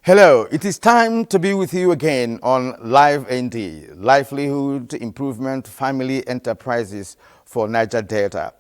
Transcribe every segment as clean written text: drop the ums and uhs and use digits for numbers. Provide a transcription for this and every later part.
Hello, it is time to be with you again on Live ND, Livelihood Improvement Family Enterprises for Niger Delta,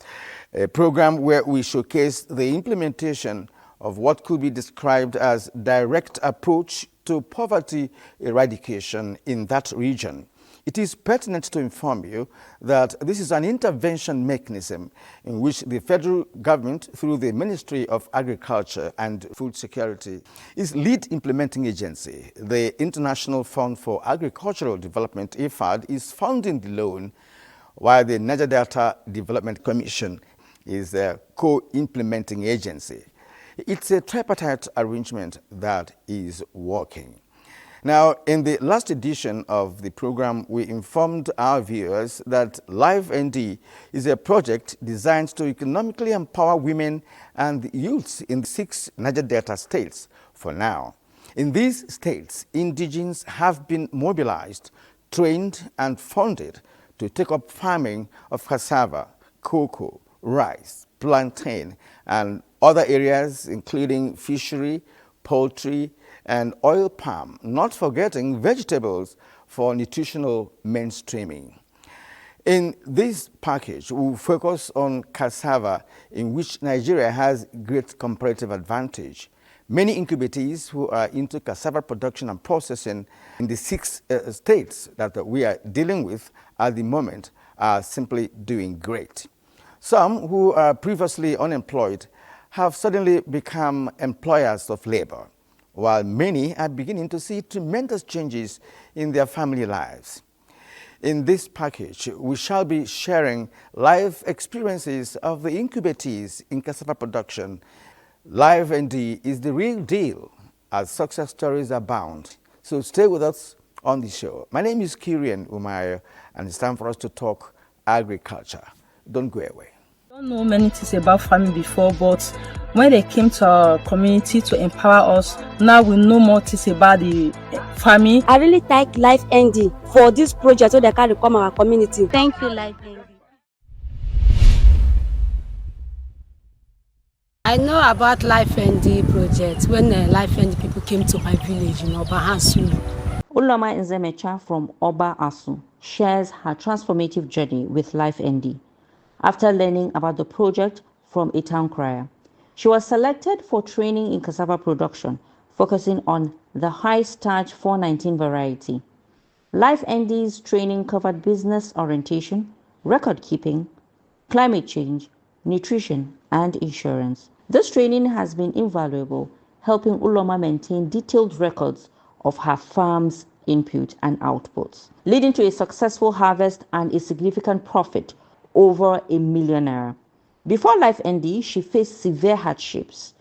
a program where we showcase the implementation of what could be described as direct approach to poverty eradication in that region. It is pertinent to inform you that this is an intervention mechanism in which the federal government, through the Ministry of Agriculture and Food Security, is lead implementing agency. The International Fund for Agricultural Development, IFAD, is funding the loan, while the Niger Delta Development Commission is a co-implementing agency. It's a tripartite arrangement that is working. Now, in the last edition of the program, we informed our viewers that Live ND is a project designed to economically empower women and youths in 6 Niger Delta states for now. In these states, indigenes have been mobilized, trained, and funded to take up farming of cassava, cocoa, rice, plantain, and other areas including fishery, poultry, and oil palm, not forgetting vegetables for nutritional mainstreaming. In this package, we will focus on cassava, in which Nigeria has great comparative advantage. Many incubators who are into cassava production and processing in the 6 states that we are dealing with at the moment are simply doing great. Some who are previously unemployed have suddenly become employers of labor, while many are beginning to see tremendous changes in their family lives. In this package, we shall be sharing live experiences of the incubators in cassava production. Live ND is the real deal, as success stories abound. So stay with us on the show. My name is Kirian Umayo, and it's time for us to talk agriculture. Don't go away. I don't know many things about farming before, but when they came to our community to empower us, now we know more things about the farming. I really thank Life ND for this project so they can come our community. Thank you, Life ND. I know about Life ND project when Life ND people came to my village in Oba Hansulu. Uloma Nzemecha from Oba Asu shares her transformative journey with Life ND. After learning about the project from a town crier, she was selected for training in cassava production, focusing on the high-starch 419 variety. Life ND's training covered business orientation, record keeping, climate change, nutrition, and insurance. This training has been invaluable, helping Uloma maintain detailed records of her farm's input and outputs, leading to a successful harvest and a significant profit over ₦1 million. Before Life ND, she faced severe hardships,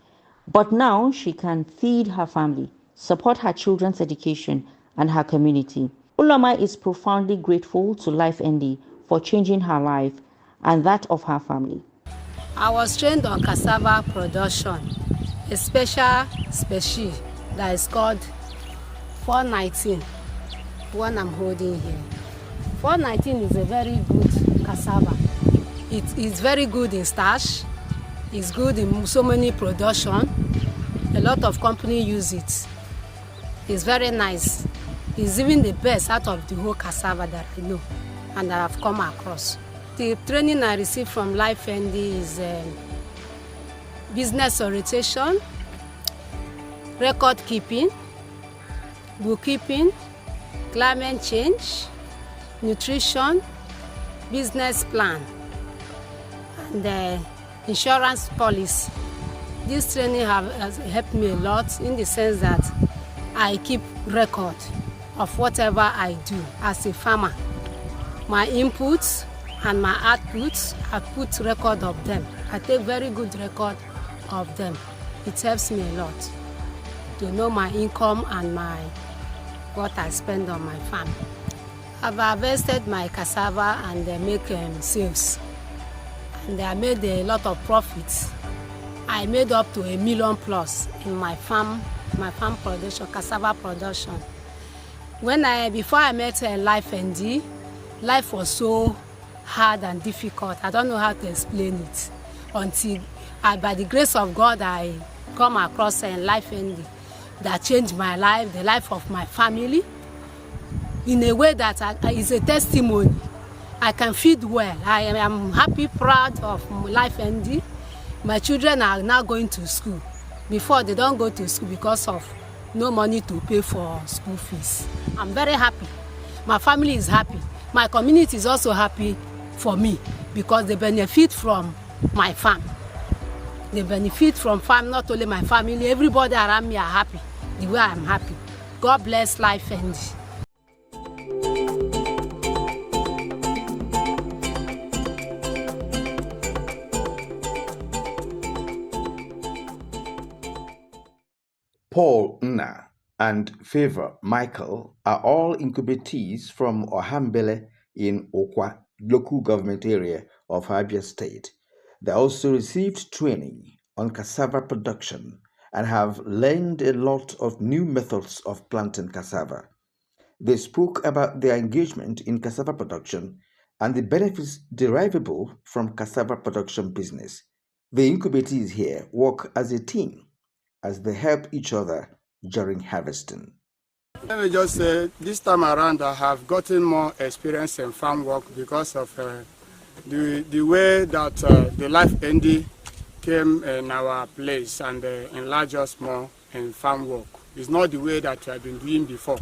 but now she can feed her family, support her children's education, and her community. Uloma is profoundly grateful to Life ND for changing her life and that of her family. I was trained on cassava production, a special species that is called 419, one I'm holding here. 419 is a very good cassava. It is very good in starch. It's good in so many production. A lot of companies use it. It's very nice. It's even the best out of the whole cassava that I know and that I've come across. The training I received from Life ND is business orientation, record keeping, bookkeeping, climate change, nutrition, business plan, and the insurance policy. This training has helped me a lot in the sense that I keep record of whatever I do as a farmer. My inputs and my outputs, I put record of them. I take very good record of them. It helps me a lot to know my income and what I spend on my farm. I've harvested my cassava and they make sales. And I made a lot of profits. I made up to ₦1 million plus in my farm production, cassava production. Before I met Life ND, life was so hard and difficult. I don't know how to explain it until by the grace of God I come across Life ND. that changed my life, the life of my family, in a way that is a testimony. I can feed well. I am happy, proud of Life ND. My children are now going to school. Before, they don't go to school because of no money to pay for school fees. I'm very happy. My family is happy. My community is also happy for me because they benefit from my farm. They benefit from farm, not only my family, everybody around me are happy the way I'm happy. God bless Life ND. Paul Nna and Favor Michael are all incubatees from Ohambele in Okwa, local government area of Abia State. They also received training on cassava production and have learned a lot of new methods of planting cassava. They spoke about their engagement in cassava production and the benefits derivable from cassava production business. The incubatees here work as a team as they help each other during harvesting. Let me just say, this time around I have gotten more experience in farm work because of the way that the Life ND came in our place and enlarged us more in farm work. It's not the way that we have been doing before,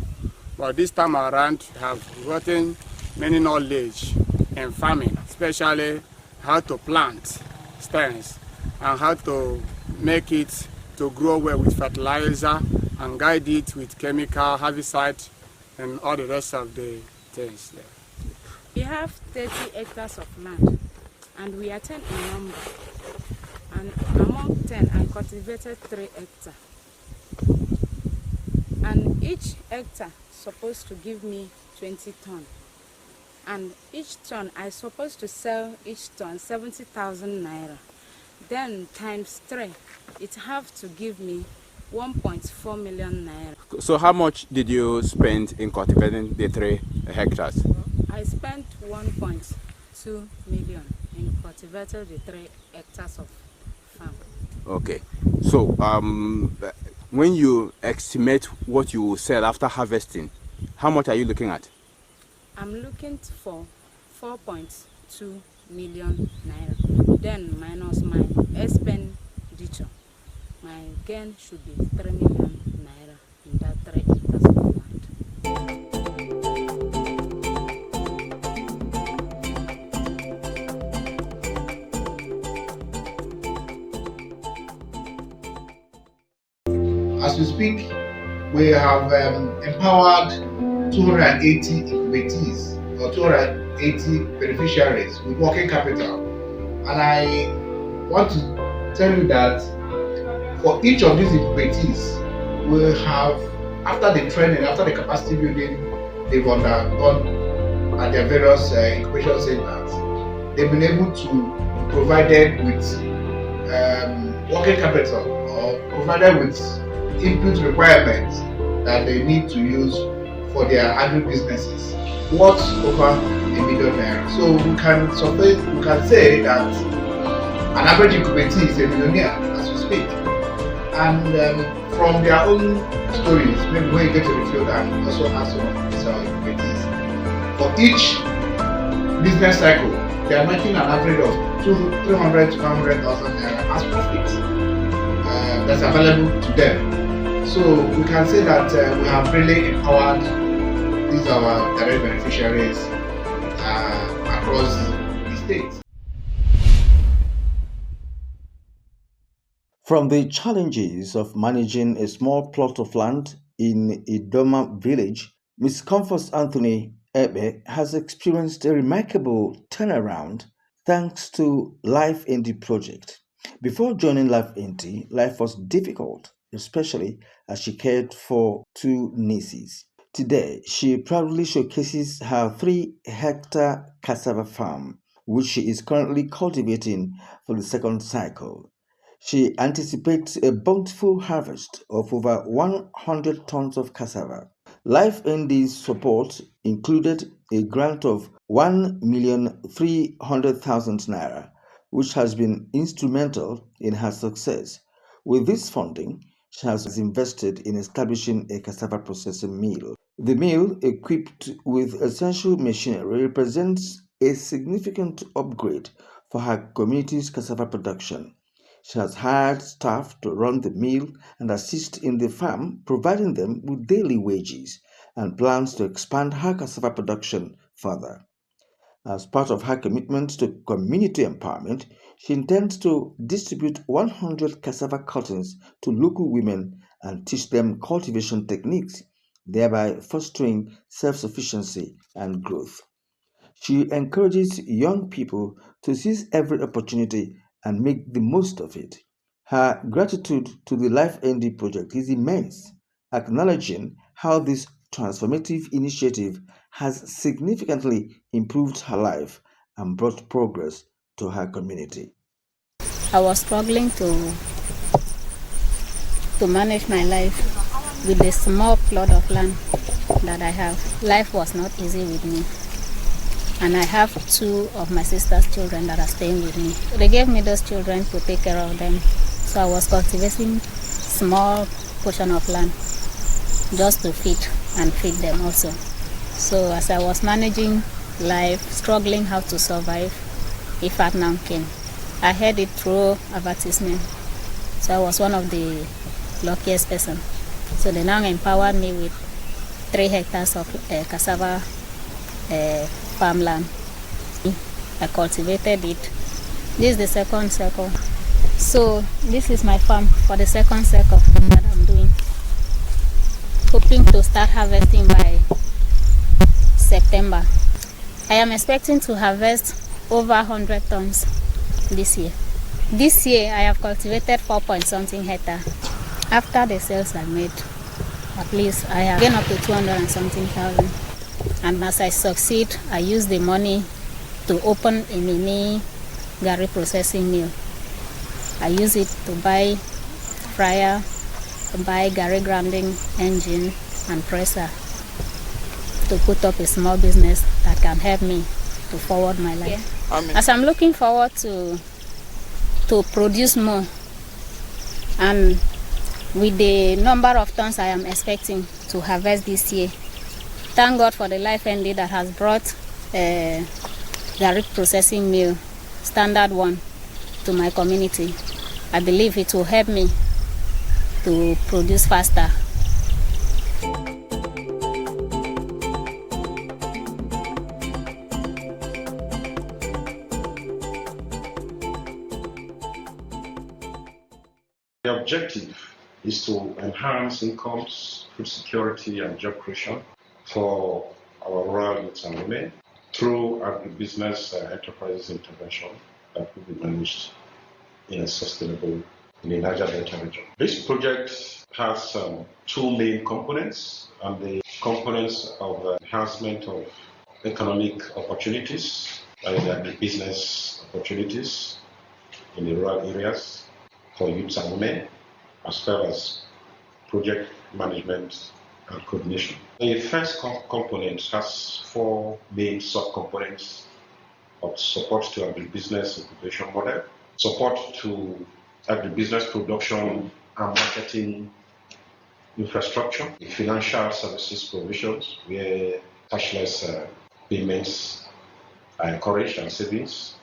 but this time around I have gotten many knowledge in farming, especially how to plant stems and how to make it to grow well with fertilizer and guide it with chemical, herbicide, and all the rest of the things there. We have 30 hectares of land and we are 10 in number. And among 10, I cultivated 3 hectares. And each hectare supposed to give me 20 tons. And each ton, I supposed to sell each ton 70,000 naira. Then times 3, it have to give me 1.4 million naira. So how much did you spend in cultivating the 3 hectares? I spent 1.2 million in cultivating the 3 hectares of farm. Okay. So when you estimate what you will sell after harvesting, how much are you looking at? I'm looking for 4.2 million naira. Then minus my expenditure, my gain should be 3 million naira in that 3 hectares of land. As we speak, we have empowered 280 incubatees or 280 beneficiaries with working capital. And I want to tell you that for each of these incubatees, we have, after the training, after the capacity building they've undergone at their various incubation centers, they've been able to provide them with working capital or provided with input requirements that they need to use for their agri-businesses worth over ₦1 million. So we can say that an average incubatee is a millionaire as we speak. And from their own stories, maybe when you get to the field and also ask some of these incubatees, for each business cycle, they are making an average of 300 to 500,000 naira as profit that's available to them. So we can say that we have really empowered these our direct beneficiaries across the state. From the challenges of managing a small plot of land in Idoma village, Ms. Comfort Anthony Ebe has experienced a remarkable turnaround thanks to Life ND project. Before joining Life ND, life was difficult, especially as she cared for 2 nieces. Today, she proudly showcases her 3-hectare cassava farm, which she is currently cultivating for the 2nd cycle. She anticipates a bountiful harvest of over 100 tons of cassava. Life ND's support included a grant of 1,300,000 naira, which has been instrumental in her success. With this funding, she has invested in establishing a cassava processing mill. The mill, equipped with essential machinery, represents a significant upgrade for her community's cassava production. She has hired staff to run the mill and assist in the farm, providing them with daily wages, and plans to expand her cassava production further. As part of her commitment to community empowerment, she intends to distribute 100 cassava cuttings to local women and teach them cultivation techniques, thereby fostering self-sufficiency and growth. She encourages young people to seize every opportunity and make the most of it. Her gratitude to the Life ND project is immense, acknowledging how this transformative initiative has significantly improved her life and brought progress to her community. I was struggling to manage my life with the small plot of land that I have. Life was not easy with me. And I have 2 of my sister's children that are staying with me. They gave me those children to take care of them. So I was cultivating small portion of land just to feed and feed them also. So as I was managing life, struggling how to survive, IFAD now came. I heard it through advertisement. So I was one of the luckiest person. So they now empowered me with 3 hectares of cassava farmland. I cultivated it. This is the second circle. So this is my farm for the second circle that I'm doing. Hoping to start harvesting by September. I am expecting to harvest over 100 tons this year. This year I have cultivated 4-point-something hectares. After the sales I made, at least I have gained up to 200 and something thousand. And as I succeed, I use the money to open a mini garri processing mill. I use it to buy fryer, to buy garri grinding engine and presser, to put up a small business that can help me to forward my life. Yeah. As I'm looking forward to produce more, and with the number of tons I am expecting to harvest this year, thank God for the Life ND that has brought garri processing mill, standard one, to my community. I believe it will help me to produce faster. The objective is to enhance incomes, food security, and job creation for our rural youths and women through agribusiness enterprises intervention that will be managed in a sustainable in the Niger Delta region. This project has 2 main components, and the components of enhancement of economic opportunities, the business opportunities in the rural areas for youths and women, as well as project management and coordination. The first component has 4 main subcomponents of support to agribusiness incubation model, support to agribusiness production and marketing infrastructure, financial services provisions where cashless payments are encouraged and savings,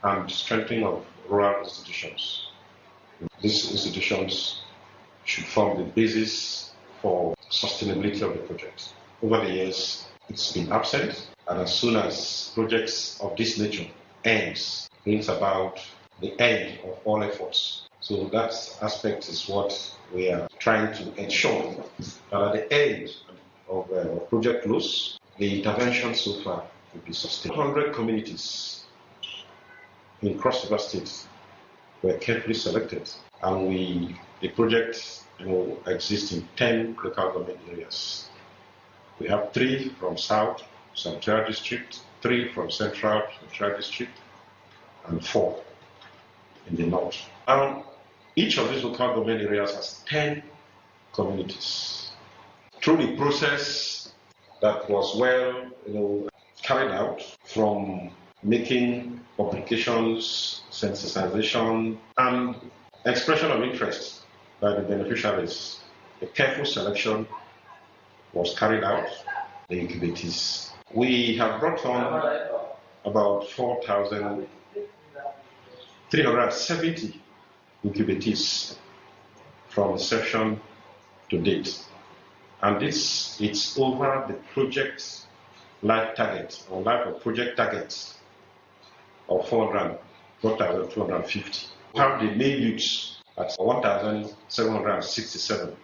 and strengthening of rural institutions. These institutions should form the basis for sustainability of the project. Over the years, it's been absent, and as soon as projects of this nature ends, brings about the end of all efforts. So that aspect is what we are trying to ensure, that at the end of project close, the intervention so far will be sustained. 100 communities in Cross River State were carefully selected, and the project exists in 10 local government areas. We have 3 from South Central District, 3 from Central District, and 4 in the North. And each of these local government areas has 10 communities. Through the process that was well carried out, from making publications, sensitization, and expression of interest by the beneficiaries. A careful selection was carried out, the incubators. We have brought on about 4,370 incubators from inception to date. And this it's over the project life target or life of project targets of 4,250. We have the male youths at 1,767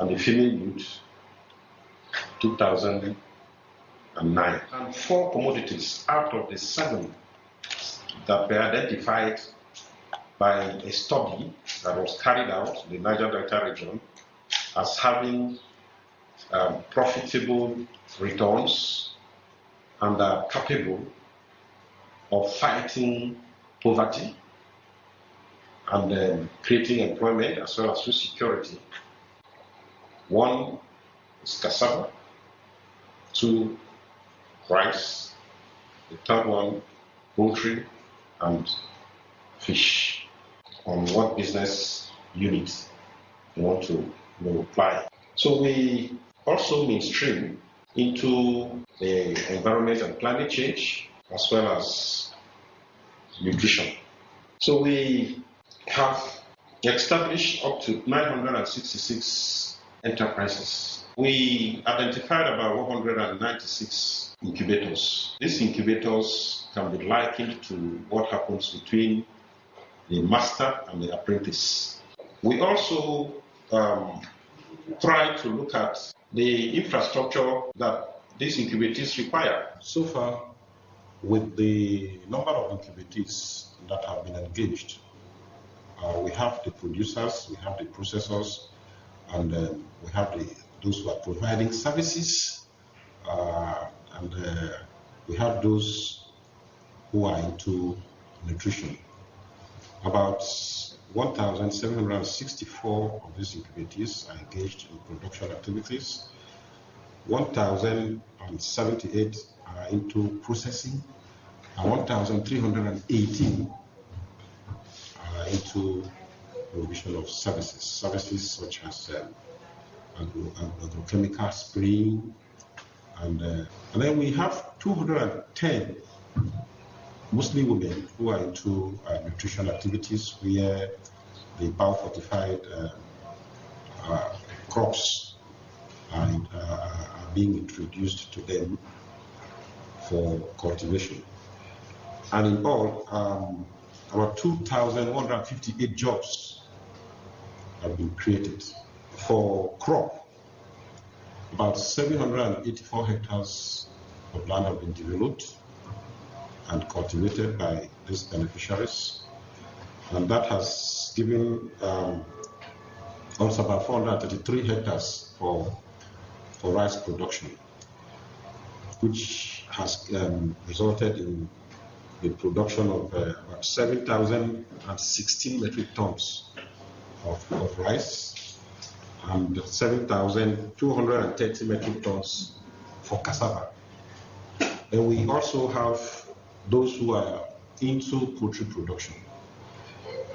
and the female youth 2,009. And 4 commodities out of the 7 that were identified by a study that was carried out in the Niger Delta region as having profitable returns and are capable of fighting poverty and creating employment as well as food security. 1 is cassava, 2 rice, the 3rd one poultry and fish. On what business unit you want to apply. So we also mainstream into the environment and climate change as well as nutrition. So we have established up to 966 enterprises. We identified about 196 incubators. These incubators can be likened to what happens between the master and the apprentice. We also try to look at the infrastructure that these incubators require. So far, with the number of incubators that have been engaged, we have the producers, we have the processors, and we have those who are providing services, and we have those who are into nutrition. About 1,764 of these incubators are engaged in production activities. 1,078 are into processing, and 1,318 are into provision of services such as agrochemical spraying, and then we have 210 mostly women who are into nutrition activities where the biofortified crops are being introduced to them for cultivation. And in all, about 2,158 jobs have been created. For crop, about 784 hectares of land have been developed and cultivated by these beneficiaries, and that has given also about 433 hectares for rice production, which has resulted in the production of about 7,016 metric tons of rice and 7,230 metric tons for cassava. And we also have those who are into poultry production,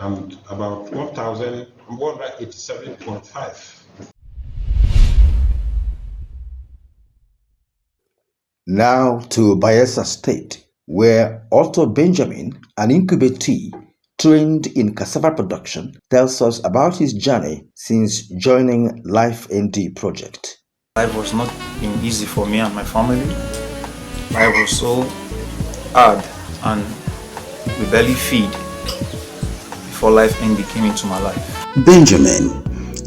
and about 1,187.5. Now to Bayelsa State, where Otto Benjamin, an incubatee trained in cassava production, tells us about his journey since joining Life ND project. Life was not been easy for me and my family. Life was so hard and we barely feed before Life ND came into my life. Benjamin,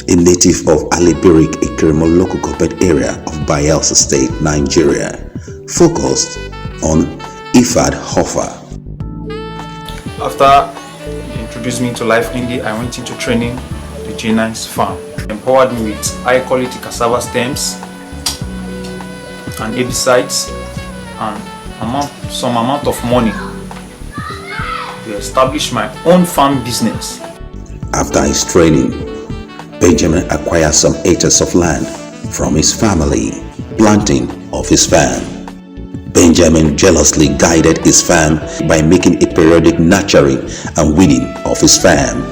a native of Alibirik, Ikirimo local government area of Bayelsa State, Nigeria, focused on IFAD Hofer. After they introduced me to Life ND, I went into training the J9's farm. They empowered me with high quality cassava stems and herbicides and some amount of money to establish my own farm business. After his training, Benjamin acquired some acres of land from his family, planting of his farm. Benjamin jealously guided his farm by making a periodic nurturing and weeding of his farm.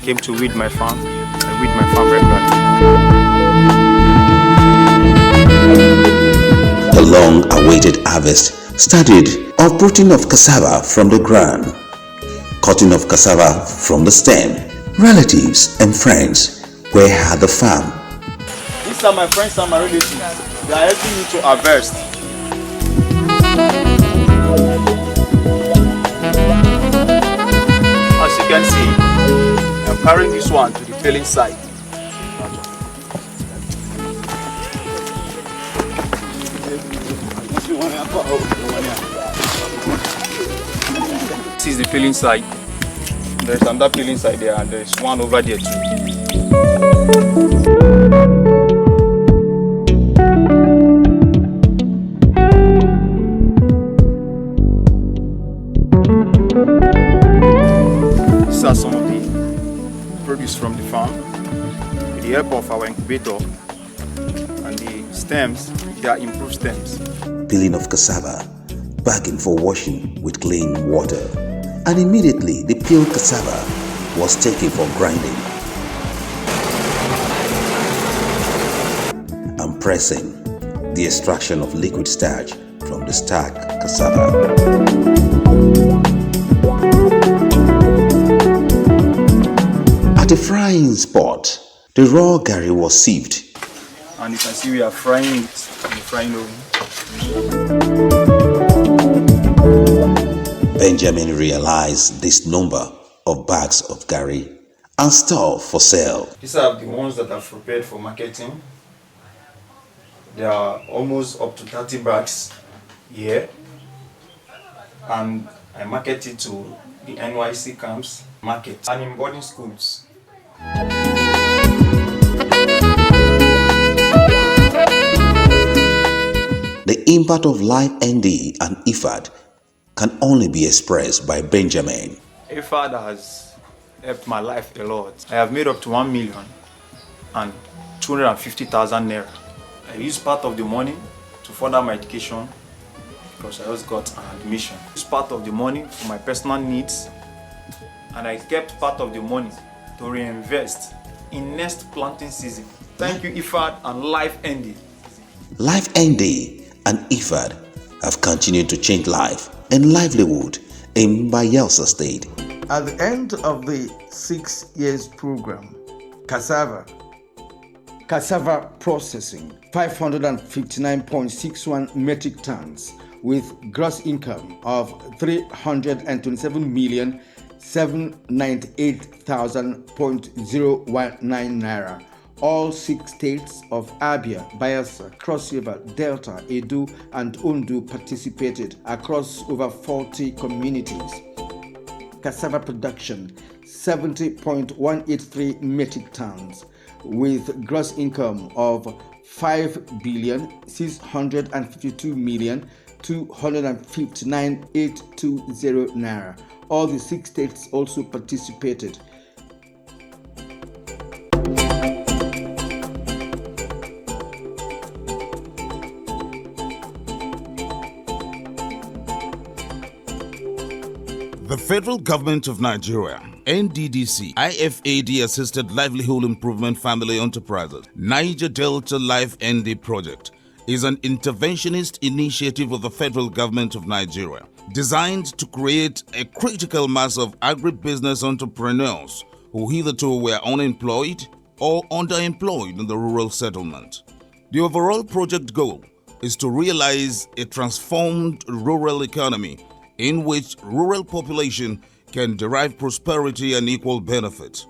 came to weed my farm. I weed my farm regularly. The long-awaited harvest started uprooting of cassava from the ground, cutting of cassava from the stem. Relatives and friends were at the farm. These are my friends and my relatives. They are helping me to harvest. As you can see, I'm carrying this one to the peeling side. This is the peeling side. There's another peeling side there, and there's one over there too. These are some of the produce from the farm. With the help of our incubator and the stems, they are improved stems. Peeling of cassava, bagging for washing with clean water, and immediately the peeled cassava was taken for grinding and pressing, the extraction of liquid starch from the starch cassava. At a frying spot, the raw gari was sieved. And you can see we are frying it in the frying oven. Benjamin realized this number of bags of gari and store for sale. These are the ones that are prepared for marketing. There are almost up to 30 bags here. And I market it to the NYC camps market and in boarding schools. The impact of Life ND and IFAD can only be expressed by Benjamin. IFAD has helped my life a lot. I have made up to 1,250,000 naira. I use part of the money to further my education because I just got an admission. I used part of the money for my personal needs, and I kept part of the money to reinvest in next planting season. Thank you, IFAD and Life ND. Life ND and IFAD have continued to change life and livelihood in Bayelsa State. At the end of the 6 years program, cassava processing 559.61 metric tons with gross income of 327,798,000.019 naira. All 6 states of Abia, Bayelsa, Cross River, Delta, Edo, and Ondo participated across over 40 communities. Cassava production 70.183 metric tons with gross income of 5,652,259,820 naira. All the 6 states also participated. The Federal Government of Nigeria, NDDC, IFAD-assisted Livelihood Improvement Family Enterprises, Niger Delta Life ND Project is an interventionist initiative of the Federal Government of Nigeria designed to create a critical mass of agribusiness entrepreneurs who hitherto were unemployed or underemployed in the rural settlement. The overall project goal is to realize a transformed rural economy in which rural population can derive prosperity and equal benefit.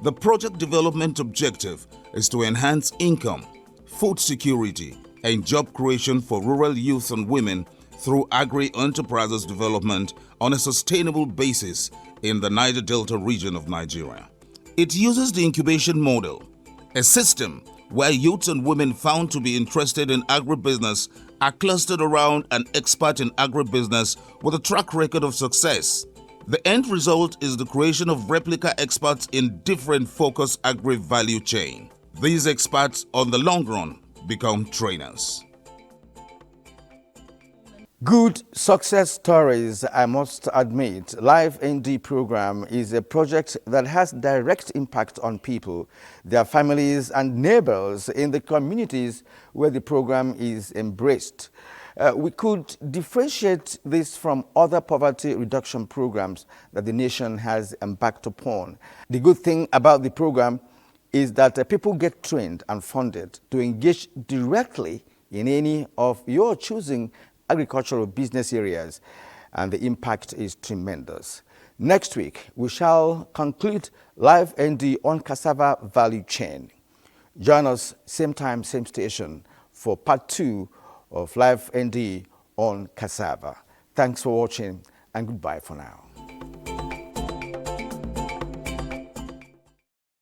The project development objective is to enhance income, food security, and job creation for rural youth and women through agri-enterprises development on a sustainable basis in the Niger Delta region of Nigeria. It uses the incubation model, a system where youths and women found to be interested in agribusiness are clustered around an expert in agribusiness with a track record of success. The end result is the creation of replica experts in different focus agri-value chain. These experts, on the long run, become trainers. Good success stories, I must admit. Life ND program is a project that has direct impact on people, their families and neighbors in the communities where the program is embraced. We could differentiate this from other poverty reduction programs that the nation has embarked upon. The good thing about the program is that people get trained and funded to engage directly in any of your choosing agricultural business areas, and the impact is tremendous. Next week, we shall conclude Live ND on cassava value chain. Join us same time, same station for part 2 of Live ND on cassava. Thanks for watching and goodbye for now.